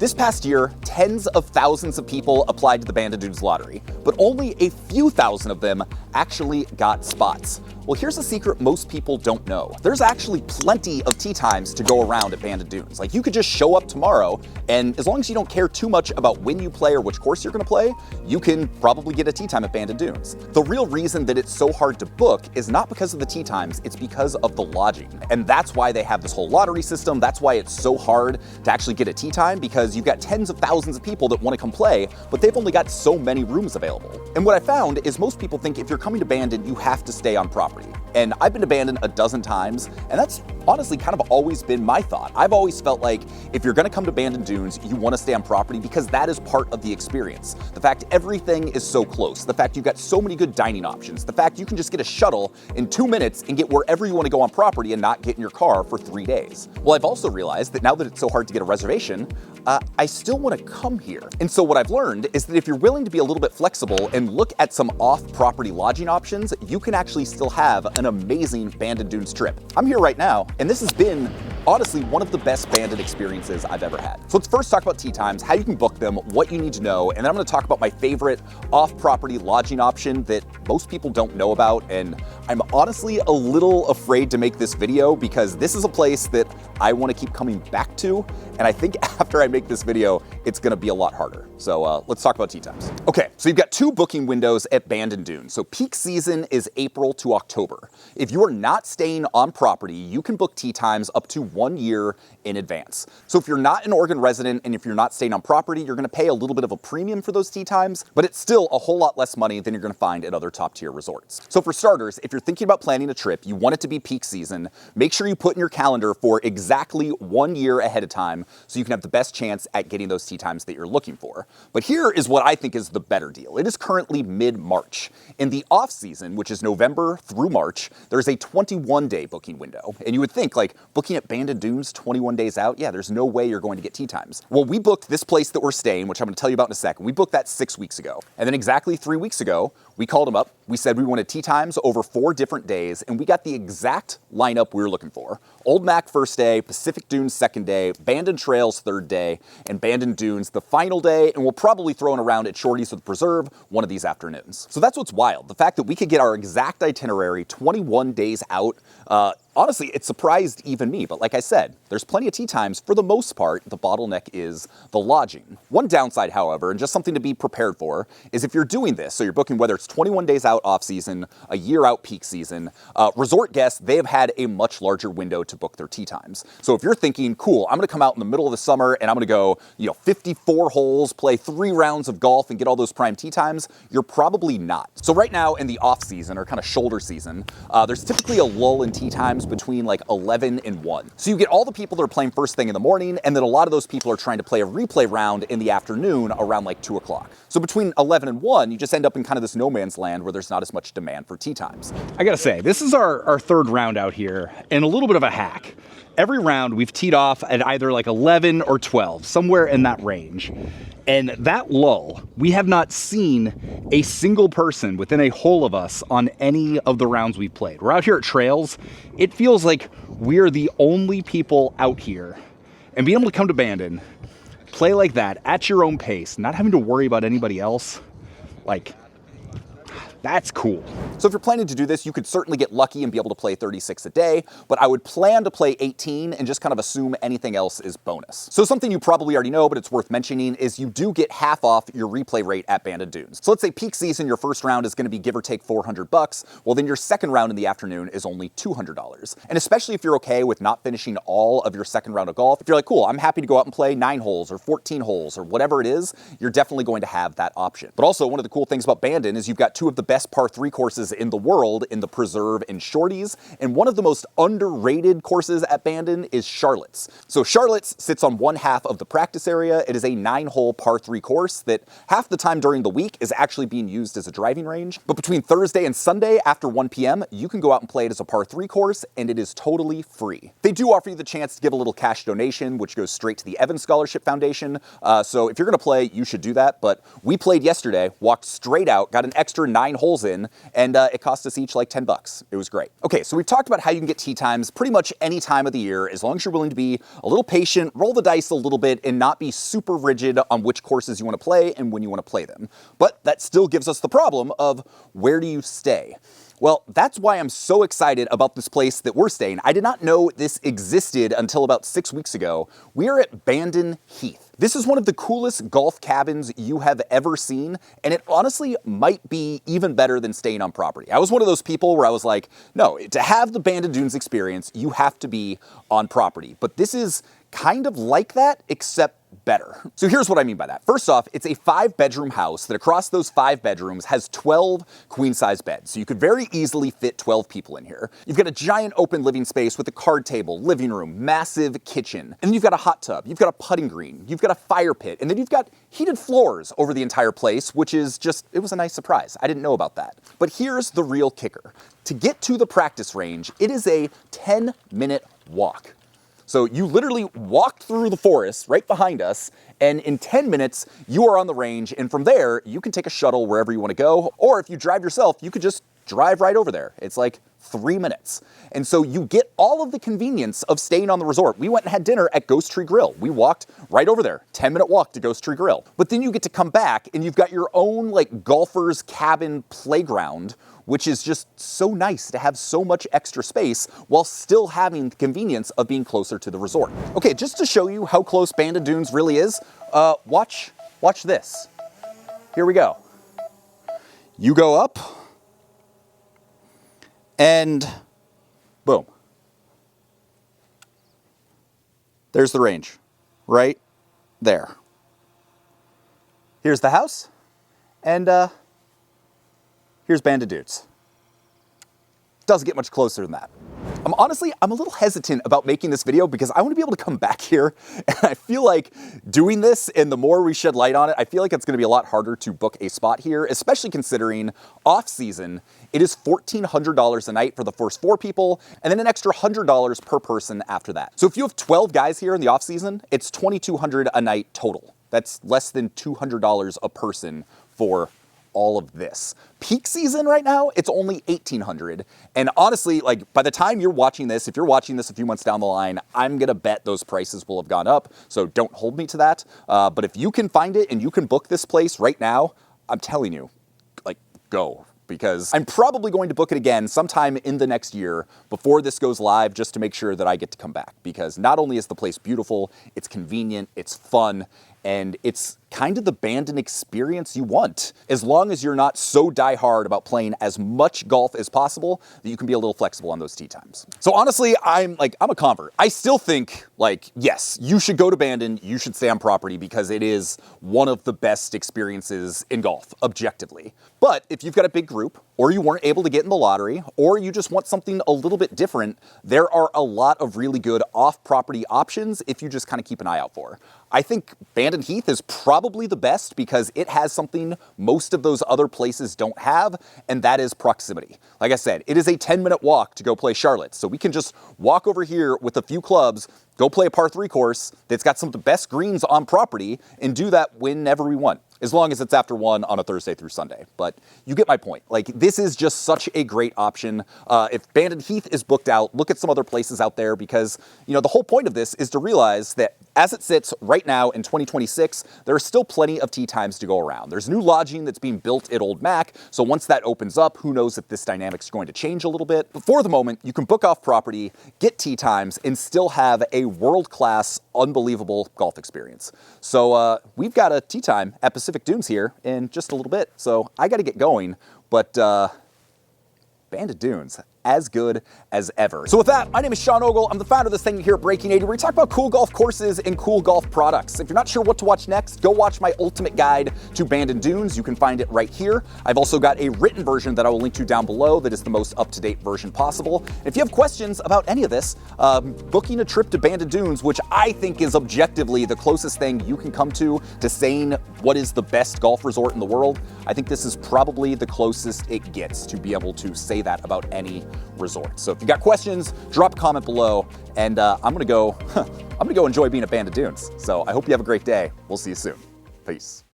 This past year, tens of thousands of people applied to the Bandon Dunes lottery, but only a few thousand of them actually got spots. Well, here's a secret most people don't know. There's actually plenty of tee times to go around at Bandon Dunes. Like, you could just show up tomorrow, and as long as you don't care too much about when you play or which course you're gonna play, you can probably get a tee time at Bandon Dunes. The real reason that it's so hard to book is not because of the tee times, it's because of the lodging. And that's why they have this whole lottery system. That's why it's so hard to actually get a tee time, because you've got tens of thousands of people that wanna come play, but they've only got so many rooms available. And what I found is most people think if you're coming to Bandon, you have to stay on property. And I've been to Bandon a dozen times, and that's honestly kind of always been my thought. I've always felt like if you're gonna come to Bandon Dunes, you wanna stay on property because that is part of the experience. The fact everything is so close, the fact you've got so many good dining options, the fact you can just get a shuttle in 2 minutes and get wherever you wanna go on property and not get in your car for 3 days. Well, I've also realized that now that it's so hard to get a reservation, I still wanna come here. And so what I've learned is that if you're willing to be a little bit flexible and look at some off-property lodging options, you can actually still have an amazing Bandon Dunes trip. I'm here right now, and this has been honestly one of the best Bandon experiences I've ever had. So let's first talk about tee times, how you can book them, what you need to know, and then I'm gonna talk about my favorite off-property lodging option that most people don't know about, and I'm honestly a little afraid to make this video because this is a place that I wanna keep coming back to, and I think after I make this video, it's gonna be a lot harder. So let's talk about tee times. Okay, so you've got 2 booking windows at Bandon Dunes. So peak season is April to October. If you are not staying on property, you can book tee times up to 1 year in advance. So if you're not an Oregon resident and if you're not staying on property, you're gonna pay a little bit of a premium for those tee times, but it's still a whole lot less money than you're gonna find at other top tier resorts. So for starters, if you're thinking about planning a trip, you want it to be peak season, make sure you put in your calendar for exactly 1 year ahead of time so you can have the best chance at getting those tee times that you're looking for. But here is what I think is the better deal. It is currently mid-March. In the off season, which is November through March, there's a 21-day booking window. And you would think, like, booking at Bandon Dunes 21 days out, yeah, there's no way you're going to get tee times. Well, we booked this place that we're staying, which I'm gonna tell you about in a second. We booked that 6 weeks ago. And then exactly 3 weeks ago, we called them up. We said we wanted tee times over 4 different days, and we got the exact lineup we were looking for. Old Mac first day, Pacific Dunes second day, Bandon Trails third day, and Bandon Dunes the final day, and we'll probably throw in around at Shorty's with Preserve one of these afternoons. So that's what's wild. The fact that we could get our exact itinerary 21 days out, honestly, it surprised even me, but like I said, there's plenty of tee times. For the most part, the bottleneck is the lodging. One downside, however, and just something to be prepared for, is if you're doing this, so you're booking whether it's 21 days out off season, a year out peak season, resort guests, they have had a much larger window to book their tee times. So if you're thinking, cool, I'm gonna come out in the middle of the summer and I'm gonna go, 54 holes, play 3 rounds of golf and get all those prime tee times, you're probably not. So right now in the off season, or kind of shoulder season, there's typically a lull in tee times between like 11 and 1. So you get all the people that are playing first thing in the morning, and then a lot of those people are trying to play a replay round in the afternoon around like 2 o'clock. So between 11 and 1, you just end up in kind of this no man's land where there's not as much demand for tee times. I gotta say, this is our third round out here, and a little bit of a hack. Every round we've teed off at either like 11 or 12, somewhere in that range. And that lull, we have not seen a single person within a hole of us on any of the rounds we've played. We're out here at Trails. It feels like we're the only people out here. And being able to come to Bandon, play like that at your own pace, not having to worry about anybody else, like, that's cool. So if you're planning to do this, you could certainly get lucky and be able to play 36 a day, but I would plan to play 18 and just kind of assume anything else is bonus. So something you probably already know, but it's worth mentioning, is you do get half off your replay rate at Bandon Dunes. So let's say peak season, your first round is gonna be give or take $400. Well, then your second round in the afternoon is only $200. And especially if you're okay with not finishing all of your second round of golf, if you're like, cool, I'm happy to go out and play 9 holes or 14 holes or whatever it is, you're definitely going to have that option. But also one of the cool things about Bandon is you've got 2 of the best par 3 courses in the world in the Preserve and Shorty's, and one of the most underrated courses at Bandon is Charlotte's. So Charlotte's sits on one half of the practice area. It is a 9-hole par 3 course that half the time during the week is actually being used as a driving range. But between Thursday and Sunday after 1 p.m., you can go out and play it as a par 3 course, and it is totally free. They do offer you the chance to give a little cash donation, which goes straight to the Evans Scholarship Foundation. So if you're gonna play, you should do that. But we played yesterday, walked straight out, got an extra 9 holes holes in, and it cost us each like $10. It was great. Okay, so we've talked about how you can get tee times pretty much any time of the year, as long as you're willing to be a little patient, roll the dice a little bit, and not be super rigid on which courses you want to play and when you want to play them. But that still gives us the problem of, where do you stay? Well, that's why I'm so excited about this place that we're staying. I did not know this existed until about 6 weeks ago. We are at Bandon Heath. This is one of the coolest golf cabins you have ever seen, and it honestly might be even better than staying on property. I was one of those people where I was like, no, to have the Bandon Dunes experience, you have to be on property. But this is kind of like that, except better. So here's what I mean by that. First off, it's a 5-bedroom house that across those 5 bedrooms has 12 queen-size beds. So you could very easily fit 12 people in here. You've got a giant open living space with a card table, living room, massive kitchen. And then you've got a hot tub, you've got a putting green, you've got a fire pit, and then you've got heated floors over the entire place, which is just, it was a nice surprise. I didn't know about that. But here's the real kicker. To get to the practice range, it is a 10-minute walk. So you literally walk through the forest right behind us, and in 10 minutes, you are on the range, and from there, you can take a shuttle wherever you want to go, or if you drive yourself, you could just drive right over there. It's like 3 minutes. And so you get all of the convenience of staying on the resort. We went and had dinner at Ghost Tree Grill. We walked right over there, 10-minute walk to Ghost Tree Grill. But then you get to come back, and you've got your own like golfer's cabin playground, which is just so nice to have so much extra space while still having the convenience of being closer to the resort. Okay, just to show you how close Bandon Dunes really is, watch this. Here we go. You go up, and boom. There's the range, right there. Here's the house, and here's Bandon Dunes. Doesn't get much closer than that. I'm a little hesitant about making this video because I want to be able to come back here, and I feel like doing this, and the more we shed light on it, I feel like it's going to be a lot harder to book a spot here, especially considering off season, it is $1,400 a night for the first 4 people, and then an extra $100 per person after that. So if you have 12 guys here in the off season, it's $2,200 a night total. That's less than $200 a person for all of this. Peak season right now, it's only $1,800. And honestly, like by the time you're watching this, if you're watching this a few months down the line, I'm gonna bet those prices will have gone up. So don't hold me to that. But if you can find it and you can book this place right now, I'm telling you, like, go. Because I'm probably going to book it again sometime in the next year before this goes live, just to make sure that I get to come back. Because not only is the place beautiful, it's convenient, it's fun, and it's kind of the Bandon experience you want, as long as you're not so die-hard about playing as much golf as possible that you can be a little flexible on those tee times. So honestly, I'm a convert. I still think, like, yes, you should go to Bandon, you should stay on property because it is one of the best experiences in golf, objectively. But if you've got a big group, or you weren't able to get in the lottery, or you just want something a little bit different, there are a lot of really good off-property options if you just kind of keep an eye out for. I think Bandon Heath is probably the best because it has something most of those other places don't have, and that is proximity. Like I said, it is a 10-minute walk to go play Charlotte, so we can just walk over here with a few clubs, go play a par 3 course that's got some of the best greens on property, and do that whenever we want, as long as it's after 1 on a Thursday through Sunday. But you get my point. Like, this is just such a great option. If Bandon Heath is booked out, look at some other places out there because, you know, the whole point of this is to realize that as it sits right now in 2026, there are still plenty of tee times to go around. There's new lodging that's being built at Old Mac, so once that opens up, who knows if this dynamic's going to change a little bit. But for the moment, you can book off property, get tee times, and still have a world-class, unbelievable golf experience. So we've got a tee time at Pacific Dunes here in just a little bit, so I got to get going, but Bandon Dunes, as good as ever. So with that, my name is Sean Ogle. I'm the founder of this thing here at Breaking 80, where we talk about cool golf courses and cool golf products. If you're not sure what to watch next, go watch my ultimate guide to Bandon Dunes. You can find it right here. I've also got a written version that I will link to down below that is the most up-to-date version possible. If you have questions about any of this, booking a trip to Bandon Dunes, which I think is objectively the closest thing you can come to saying what is the best golf resort in the world, I think this is probably the closest it gets to be able to say that about any resort. So if you've got questions, drop a comment below, and I'm gonna go enjoy being at Bandon Dunes. So I hope you have a great day. We'll see you soon. Peace.